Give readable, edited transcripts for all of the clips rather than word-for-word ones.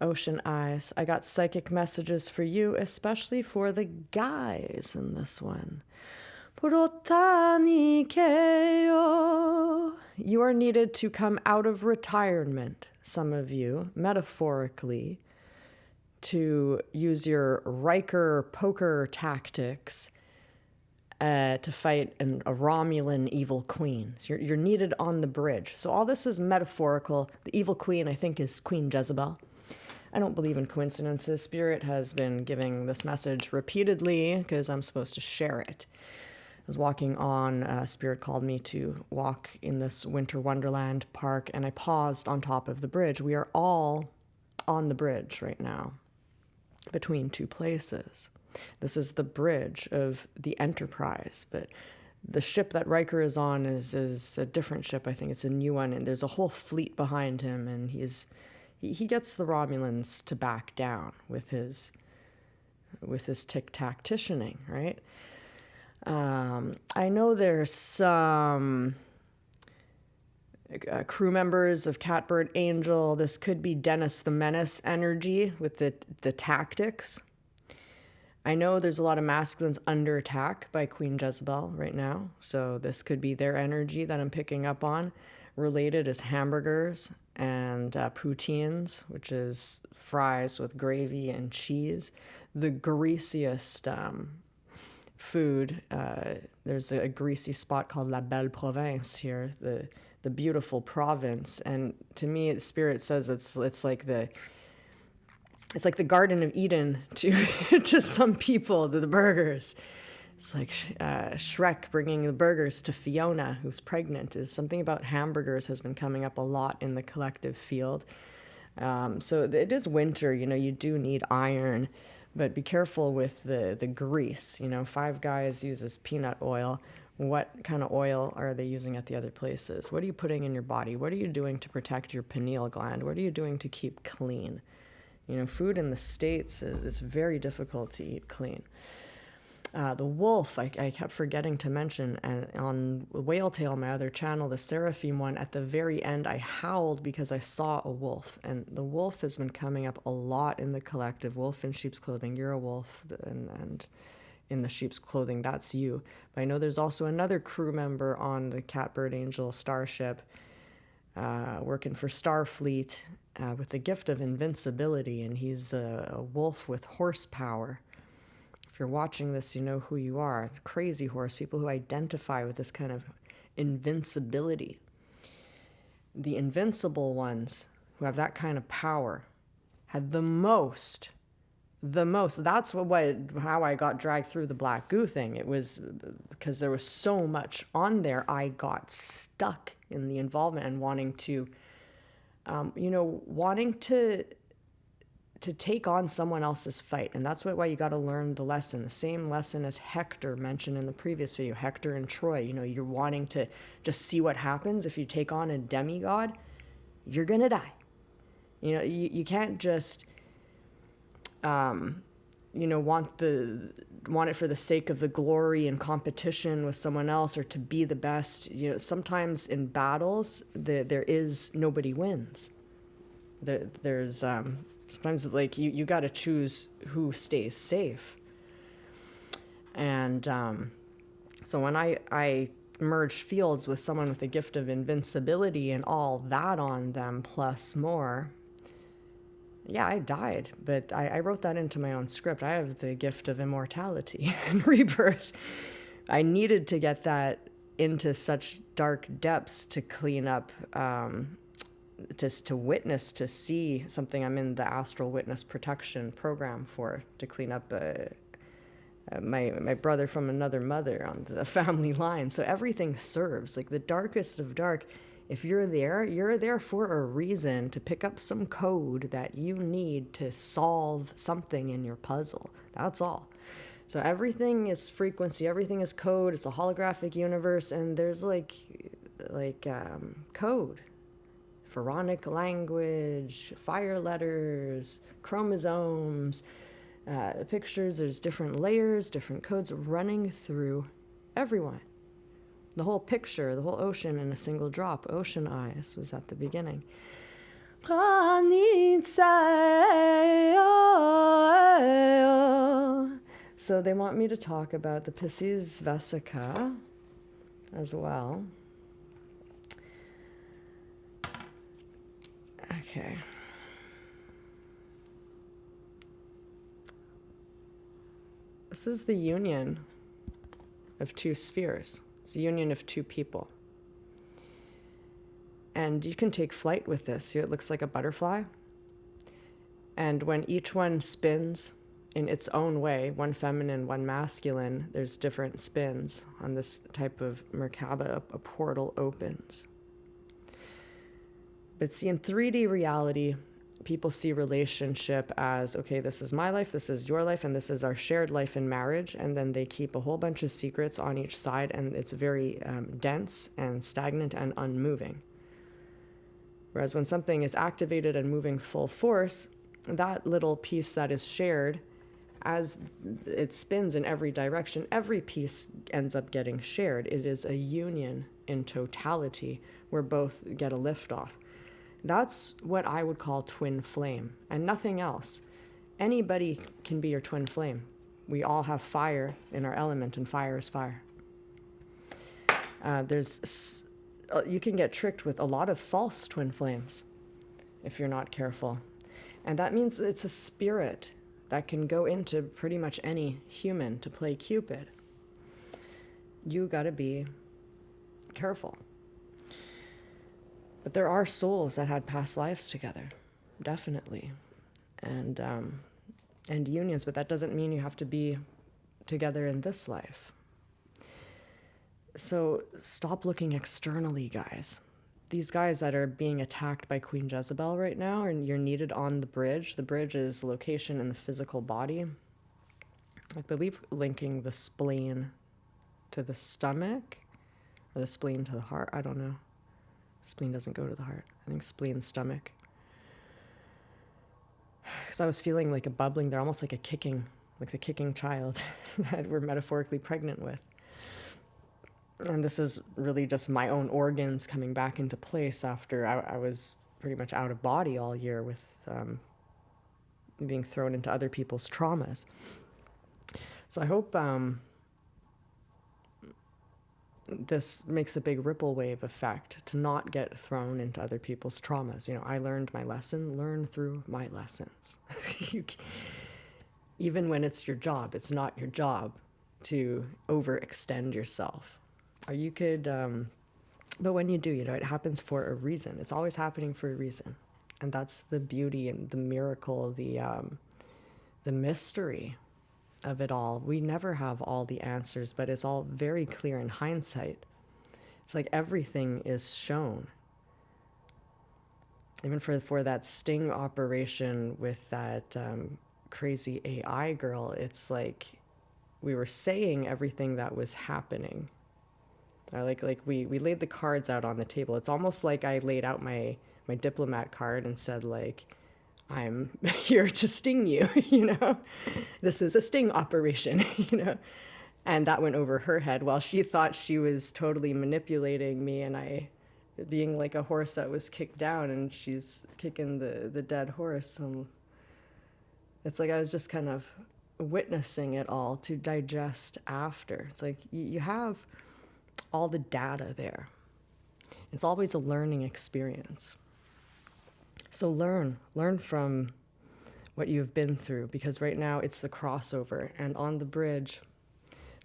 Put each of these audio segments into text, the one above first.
Ocean eyes. I got psychic messages for you, especially for the guys in this one. Protanikeo. You are needed to come out of retirement, some of you, metaphorically, to use your Riker poker tactics to fight a Romulan evil queen. So you're needed on the bridge. So all this is metaphorical. The evil queen, I think, is Queen Jezebel. I don't believe in coincidences. Spirit has been giving this message repeatedly because I'm supposed to share it. I was walking on, Spirit called me to walk in this winter wonderland park, and I paused on top of the bridge. We are all on the bridge right now, between two places. This is the bridge of the Enterprise, but the ship that Riker is on is a different ship. I think it's a new one, and there's a whole fleet behind him, and he gets the Romulans to back down with his tic-tac-titioning, right? I know there's some crew members of Catbird Angel. This could be Dennis the Menace energy with the tactics. I know there's a lot of masculines under attack by Queen Jezebel right now, so this could be their energy that I'm picking up on. Related is hamburgers and poutines, which is fries with gravy and cheese. The greasiest food. There's a greasy spot called La Belle Province here, the beautiful province, and to me, the Spirit says it's like the Garden of Eden to to some people, the burgers. It's like Shrek bringing the burgers to Fiona, who's pregnant. Is something about hamburgers has been coming up a lot in the collective field. So it is winter, you do need iron, but be careful with the grease. Five Guys uses peanut oil. What kind of oil are they using at the other places? What are you putting in your body? What are you doing to protect your pineal gland? What are you doing to keep clean? Food in the States is very difficult to eat clean. The wolf, I kept forgetting to mention, and on Whale Tale, my other channel, the Seraphim one, at the very end, I howled because I saw a wolf. And the wolf has been coming up a lot in the collective. Wolf in sheep's clothing, you're a wolf, and in the sheep's clothing, that's you. But I know there's also another crew member on the Catbird Angel starship working for Starfleet with the gift of invincibility, and he's a wolf with horsepower. If you're watching this, you know who you are. Crazy horse, people who identify with this kind of invincibility. The invincible ones who have that kind of power had the most. That's how I got dragged through the Black Goo thing. It was because there was so much on there. I got stuck in the involvement and wanting to take on someone else's fight. And that's why you got to learn the lesson. The same lesson as Hector mentioned in the previous video, Hector and Troy. You're wanting to just see what happens. If you take on a demigod, you're going to die. You can't just, want it for the sake of the glory and competition with someone else or to be the best. Sometimes in battles, there is nobody wins. There's sometimes you got to choose who stays safe. And so when I merged fields with someone with the gift of invincibility and all that on them plus more, yeah, I died, but I wrote that into my own script. I have the gift of immortality and rebirth. I needed to get that into such dark depths to clean up, to witness, to see something I'm in the Astral Witness Protection program for, to clean up my brother from another mother on the family line. So everything serves, like the darkest of dark. If you're there for a reason, to pick up some code that you need to solve something in your puzzle. That's all. So everything is frequency, everything is code. It's a holographic universe, and there's code. Pharaonic language, fire letters, chromosomes, pictures. There's different layers, different codes running through everyone. The whole picture, the whole ocean in a single drop. Ocean eyes was at the beginning. So they want me to talk about the Pisces Vesica as well. Okay. This is the union of two spheres. It's the union of two people. And you can take flight with this. See, it looks like a butterfly. And when each one spins in its own way, one feminine, one masculine, there's different spins on this type of Merkaba, a portal opens. But see, in 3D reality, people see relationship as, okay, this is my life, this is your life, and this is our shared life in marriage. And then they keep a whole bunch of secrets on each side, and it's very dense and stagnant and unmoving. Whereas when something is activated and moving full force, that little piece that is shared, as it spins in every direction, every piece ends up getting shared. It is a union in totality where both get a lift off. That's what I would call twin flame, and nothing else. Anybody can be your twin flame. We all have fire in our element, and fire is fire. You can get tricked with a lot of false twin flames if you're not careful. And that means it's a spirit that can go into pretty much any human to play Cupid. You gotta be careful. But there are souls that had past lives together, definitely, and unions. But that doesn't mean you have to be together in this life. So stop looking externally, guys. These guys that are being attacked by Queen Jezebel right now, and you're needed on the bridge. The bridge is location in the physical body. I believe linking the spleen to the stomach, or the spleen to the heart. I don't know. Spleen doesn't go to the heart. I think spleen, stomach. Because I was feeling like a bubbling there, almost like a kicking, like the kicking child that we're metaphorically pregnant with. And this is really just my own organs coming back into place after I was pretty much out of body all year with being thrown into other people's traumas. So I hope this makes a big ripple wave effect to not get thrown into other people's traumas. You know, I learned my lesson, learn through my lessons. Even when it's your job, it's not your job to overextend yourself. Or you could, but when you do, you know, it happens for a reason. It's always happening for a reason. And that's the beauty and the miracle, the mystery of it all. We never have all the answers, but it's all very clear in hindsight. It's like everything is shown. Even for that sting operation with that crazy AI girl, it's like we were saying everything that was happening. Like we laid the cards out on the table. It's almost like I laid out my diplomat card and said, like, I'm here to sting you, you know? This is a sting operation, you know? And that went over her head while she thought she was totally manipulating me, and I being like a horse that was kicked down, and she's kicking the dead horse. And it's like I was just kind of witnessing it all to digest after. It's like you have all the data there. It's always a learning experience. So learn from what you've been through, because right now it's the crossover. And on the bridge,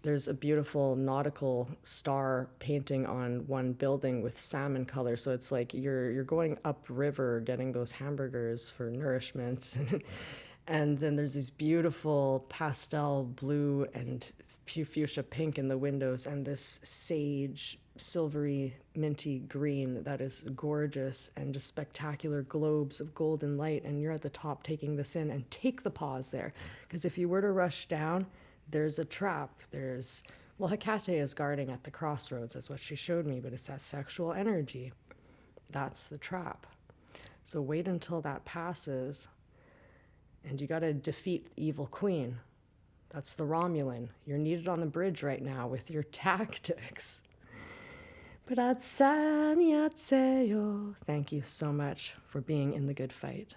there's a beautiful nautical star painting on one building with salmon color. So it's like you're going upriver getting those hamburgers for nourishment. And then there's these beautiful pastel blue and fuchsia pink in the windows, and this sage, silvery, minty green that is gorgeous, and just spectacular globes of golden light. And you're at the top taking this in, and take the pause there. Because if you were to rush down, there's a trap. Hecate is guarding at the crossroads, is what she showed me, but it's that sexual energy. That's the trap. So wait until that passes, and you got to defeat the evil queen. That's the Romulan. You're needed on the bridge right now with your tactics. Thank you so much for being in the good fight.